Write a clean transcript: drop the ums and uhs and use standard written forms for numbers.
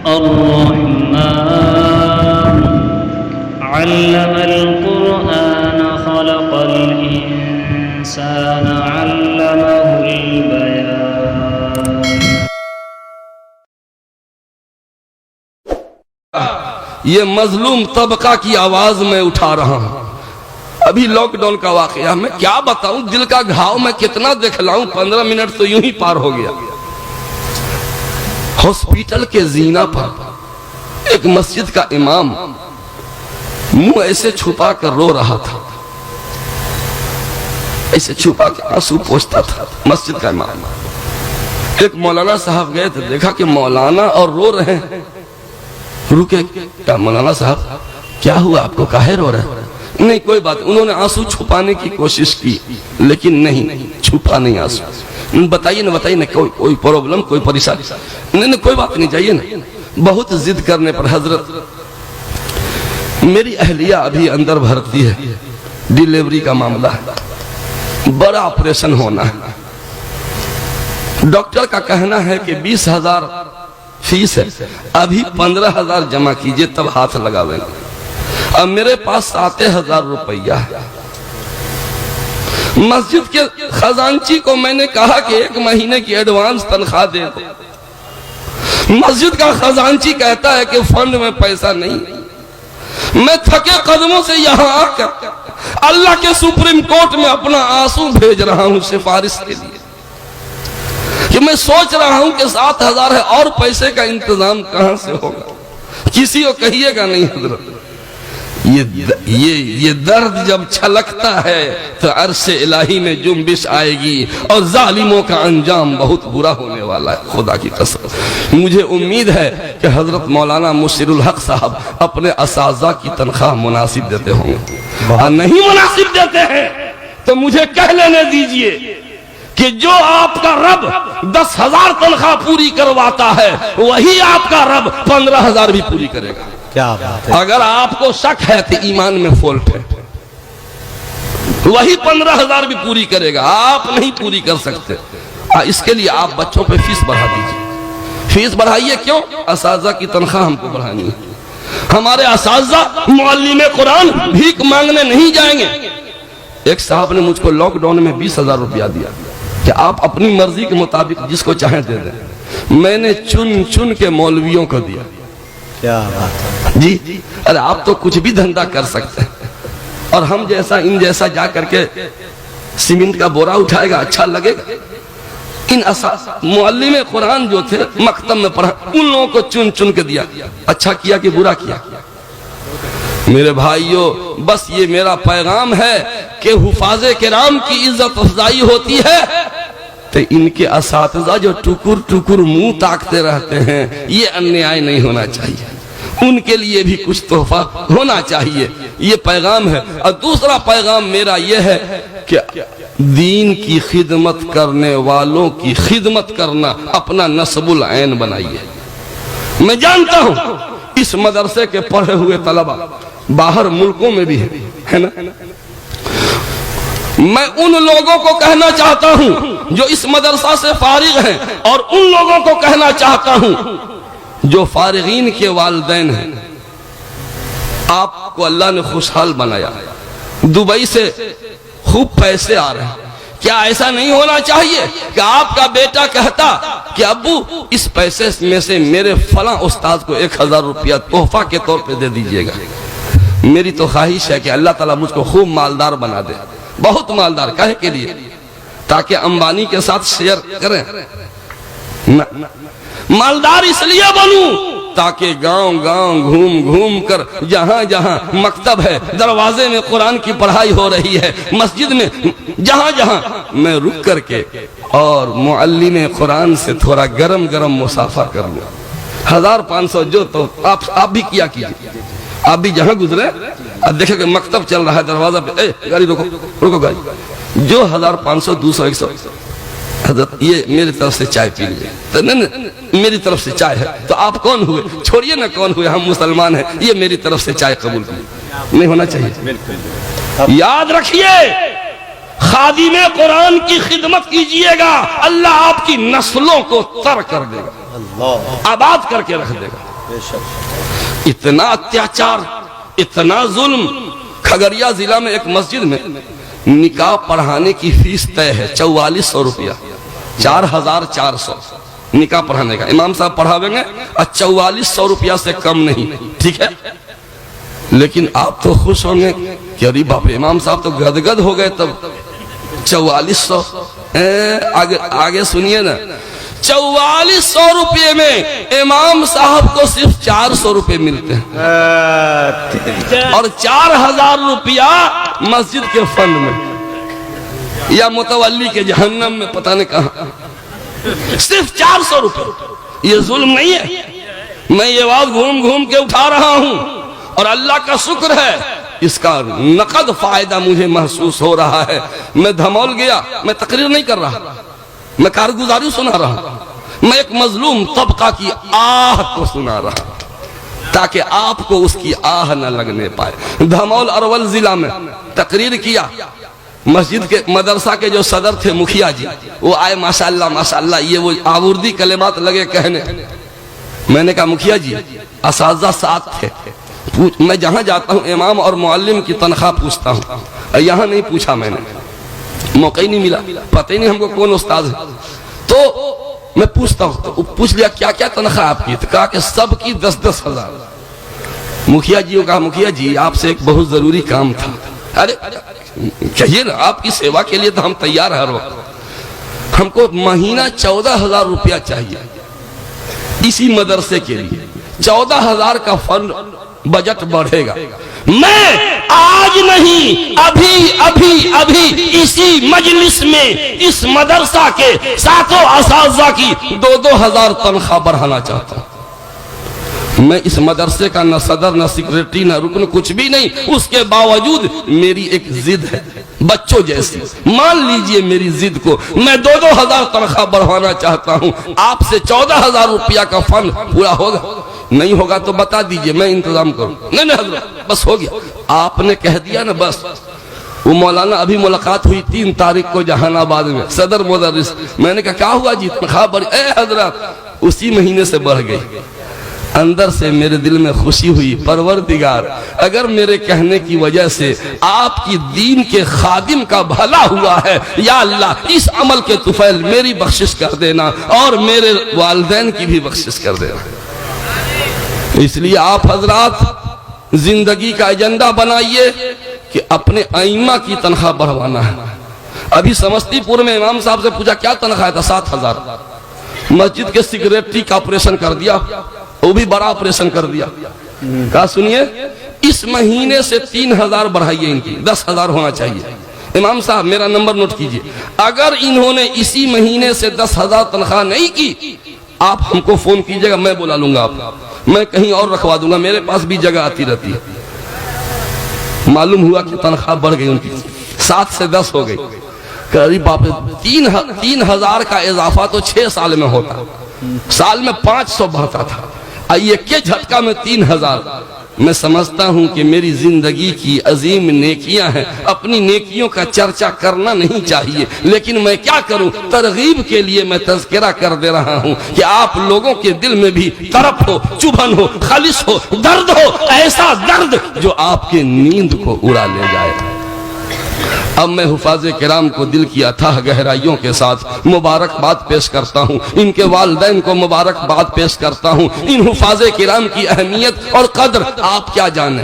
अर्रहमान अल्लमल कुरआन खलक़ल इंसान अल्लमहुल बयान। ये मजलूम तबका की आवाज में उठा रहा हूं। अभी लॉकडाउन का वाकया मैं क्या बताऊं, दिल का घाव मैं कितना दिखलाऊं। 15 मिनट तो यूं ही पार हो गया। हॉस्पिटल के जीना पर एक मस्जिद का इमाम मुंह ऐसे छुपा कर रो रहा था, ऐसे छुपा के आंसू पोंछता था मस्जिद का इमाम। एक मौलाना साहब गए तो देखा कि मौलाना और रो रहे हैं। रुके, क्या मौलाना साहब क्या हुआ, आपको काहे रो रहे हैं? नहीं कोई बात। उन्होंने आंसू छुपाने की कोशिश की लेकिन नहीं छुपा नहीं आंसू। बताइए ना बताइए ना, कोई प्रॉब्लम कोई परेशानी? नहीं कोई बात नहीं, जाइए ना। बहुत जिद करने पर हजरत मेरी अहलिया अभी अंदर भर्ती है, डिलीवरी का मामला है, बड़ा ऑपरेशन होना है। डॉक्टर का कहना है कि 20,000 फीस है, अभी 15,000 जमा कीजिए तब हाथ लगावेंगे। अब मेरे पास 7,000 रुपया है। मस्जिद के खजांची को मैंने कहा कि 1 महीने की एडवांस तनख्वाह दे दो। मस्जिद का खजांची कहता है कि फंड में पैसा नहीं। मैं थके कदमों से यहाँ आकर अल्लाह के सुप्रीम कोर्ट में अपना आंसू भेज रहा हूँ सिफारिश के लिए कि मैं सोच रहा हूँ कि 7,000 है और पैसे का इंतजाम कहां से होगा। किसी को कहिएगा नहीं हजरत। ये दर्द जब छलकता है तो अर्श इलाही में जुम्बिश आएगी और जालिमों का अंजाम बहुत बुरा होने वाला है। खुदा की कसम मुझे उम्मीद है कि हजरत मौलाना मुशीरुल हक साहब अपने असाजा की तनख्वाह मुनासिब देते होंगे। और नहीं मुनासिब देते हैं तो मुझे कह लेने दीजिए कि जो आपका रब 10,000 तनख्वाह पूरी करवाता है वही आपका रब 15,000 भी पूरी करेगा। क्या बात है। अगर आपको शक है तो ईमान में फॉल्ट है, वही 15,000 भी पूरी करेगा, आप नहीं पूरी कर सकते। इसके लिए आप बच्चों पे फीस बढ़ा दीजिए। फीस बढ़ाइए, क्यों? असाजा की तनख्वाह हमको बढ़ानी है। हमारे असाजा मुअल्लिमे कुरान भीख मांगने नहीं जाएंगे। एक साहब ने मुझको लॉकडाउन में 20,000 रुपया दिया कि आप अपनी मर्जी के मुताबिक जिसको चाहे दे दें। मैंने चुन चुन के मौलवियों को दिया। क्या बात है जी। अरे आप तो कुछ भी धंधा कर सकते हैं और हम जैसा इन जैसा जा करके सीमेंट का बोरा उठाएगा, अच्छा लगेगा? इन मुअल्लिमे कुरान जो थे मकतब में पढ़ा, उन लोगों को चुन चुन के दिया। अच्छा किया कि बुरा किया? मेरे भाइयों, बस ये मेरा पैगाम है कि हुफाज़े किराम की इज्जत अफजाई होती है तो इनके असातिज़ा जो टुकुर टुकुर मुंह ताकते रहते हैं, ये अन्याय नहीं होना चाहिए। उनके लिए भी कुछ तोहफा होना चाहिए, ये पैगाम है। और दूसरा पैगाम मेरा ये है कि दीन की खिदमत करने वालों की खिदमत करना अपना नस्बुल ऐन बनाइए। मैं जानता हूं इस मदरसे के पढ़े हुए तलबा बाहर मुल्कों में भी है ना। मैं उन लोगों को कहना चाहता हूं जो इस मदरसा से फारिग हैं और उन लोगों को कहना चाहता हूं जो फारिगीन के वालिदैन हैं, आपको अल्लाह ने खुशहाल बनाया, दुबई से खूब पैसे आ रहे हैं। क्या ऐसा नहीं होना चाहिए कि आपका बेटा कहता कि अब्बू इस पैसे में से मेरे फला उस्ताद को 1,000 रुपया तोहफा के तौर पे दे दीजिएगा। मेरी तो ख्वाहिश है कि अल्लाह ताला मुझको खूब मालदार बना दे, बहुत मालदार। काहे के लिए? ताकि अंबानी के साथ शेयर करें ना। मालदार इसलिए बनूं ताकि गांव गांव घूम घूम कर जहां जहां मकतब है, दरवाजे में कुरान की पढ़ाई हो रही है, मस्जिद में जहां जहां मैं रुक करके और मुअल्लिमे कुरान से थोड़ा गरम गरम मुसाफा कर लूं। 1,500 जो तो आप भी किया कीजिए। आप भी जहां गुजरे अब देखे कि मकतब चल रहा है, दरवाजा पे गाड़ी रोको रोको गाड़ी, जो 1,500 200 100 ये मेरी तरफ से चाय पी लीजिए। तो नहीं मेरी तरफ से चाय है तो आप कौन हुए? छोड़िए ना कौन हुए, हम मुसलमान हैं। ये मेरी तरफ से चाय कबूल कीजिए, नहीं होना चाहिए। याद रखिए, खादिमे कुरान की खिदमत कीजिएगा, अल्लाह आपकी नस्लों को तर कर देगा, आबाद करके रख देगा। बेशक। इतना अत्याचार, इतना जुल्म। खगड़िया जिला में एक मस्जिद में निकाह पढ़ाने की फीस तय है 4400 रुपया, 4400 निकाह पढ़ाने का। इमाम साहब पढ़ावेंगे और 4400 रुपया से कम नहीं, ठीक है। लेकिन आप तो खुश होंगे कि अरे बाप रे, इमाम साहब तो गदगद हो गए तब 4400। आगे सुनिए ना, 4400 रुपये में इमाम साहब को सिर्फ 400 रुपये मिलते हैं और 4000 रुपया मस्जिद के फंड में या मुतवल्ली के जहन्नम में, पता नहीं कहां। सिर्फ 400 रुपये। ये जुल्म नहीं है? मैं ये बात घूम घूम के उठा रहा हूं और अल्लाह का शुक्र है इसका नकद फायदा मुझे महसूस हो रहा है। मैं धमौल गया, मैं तकरीर नहीं कर रहा, मैं कारगुजारी सुना रहा, मैं एक मजलूम तबका की आह को सुना रहा ताकि आपको उसकी आह न लगने पाए। धमौल अरवल जिला में तकरीर किया, मस्जिद के मदरसा के जो सदर थे मुखिया जी, वो आए, माशाअल्लाह माशाअल्लाह, ये वो आवर्दी कलेमात लगे कहने। मैंने कहा मुखिया जी असातिज़ा साथ थे, मैं जहां जाता हूं इमाम और मुअल्लिम की तनख्वाह पूछता हूं, यहां नहीं पूछा मैंने, मौका ही नहीं मिला, पता ही नहीं हमको कौन उस्ताद है। तो मैं पूछता हूं, तो पूछ लिया क्या क्या तनख्वाह आपकी, तो कहा कि सबकी 10-10 हजार। मुखिया जी को कहा मुखिया जी आपसे एक बहुत जरूरी काम था। अरे कहिए ना, आपकी सेवा के लिए तो हम तैयार हर वक्त। हमको महीना 14,000 रुपया चाहिए इसी मदरसे के लिए। 14,000 का फंड बजट बढ़ेगा। मैं आज नहीं, अभी अभी अभी इसी मजलिस में इस मदरसा के 7 असातिज़ा की 2-2 हजार तनख्वाह बढ़ाना चाहता हूं। मैं इस मदरसे का न सदर न सेक्रेटरी न रुकन कुछ भी नहीं, उसके बावजूद मेरी एक जिद है बच्चों जैसी। मान लीजिए मेरी जिद को, मैं 2-2 हजार तनख्वाह बढ़वाना चाहता हूं। आपसे 14,000 रुपया का फंड पूरा होगा? नहीं होगा तो बता दीजिए, मैं इंतजाम करूं। नहीं नहीं हजरत बस हो गया, आपने कह दिया ना बस। वो मौलाना अभी मुलाकात हुई 3 तारीख को जहानाबाद में, सदर मुदर्रिस। मैंने कहा क्या हुआ जी, तनख्वाह बढ़ी? हजरत उसी महीने से बढ़ गई। अंदर से मेरे दिल में खुशी हुई, परवरदिगार अगर मेरे कहने की वजह से आपकी दीन के खादिम का भला हुआ है, या अल्लाह इस अमल के तुफैल मेरी बख्शिश कर देना और मेरे वालिदैन की भी बख्शिश कर देना। इसलिए आप हजरात जिंदगी का एजेंडा बनाइए कि अपने आइमा की तनख्वाह बढ़वाना है। अभी समस्तीपुर में इमाम साहब से पूछा क्या तनख्वाह था, 7,000। मस्जिद के सेक्रेटरी का ऑपरेशन कर दिया, वो भी बड़ा ऑपरेशन कर दिया। कहा सुनिए इस महीने से 3,000 बढ़ाइए, इनकी 10,000 होना चाहिए। इमाम साहब मेरा नंबर नोट कीजिए, अगर इन्होंने इसी महीने से 10,000 तनख्वाह नहीं की, आप हमको फोन कीजिएगा, मैं बुला लूंगा आप, मैं कहीं और रखवा दूंगा, मेरे पास भी जगह आती रहती है। मालूम हुआ कि तनख्वाह बढ़ गई उनकी, 7 से 10 हो गई। करीब बाप 3,000 का इजाफा तो 6 साल में होता, साल में 500 बढ़ता था। ये के झटका में 3,000। मैं समझता हूं कि मेरी जिंदगी की अजीम नेकियां हैं, अपनी नेकियों का चर्चा करना नहीं चाहिए, लेकिन मैं क्या करूं, तरगीब के लिए मैं तज़किरा कर दे रहा हूं कि आप लोगों के दिल में भी तरफ हो, चुभन हो, खालिश हो, दर्द हो, ऐसा दर्द जो आपके नींद को उड़ा ले जाए। अब मैं हुफाज़े किराम को दिल की अथाह गहराइयों के साथ मुबारकबाद पेश करता हूँ, इनके वालिदैन को मुबारकबाद पेश करता हूँ। इन हुफाज़े किराम की अहमियत और कद्र आप क्या जाने।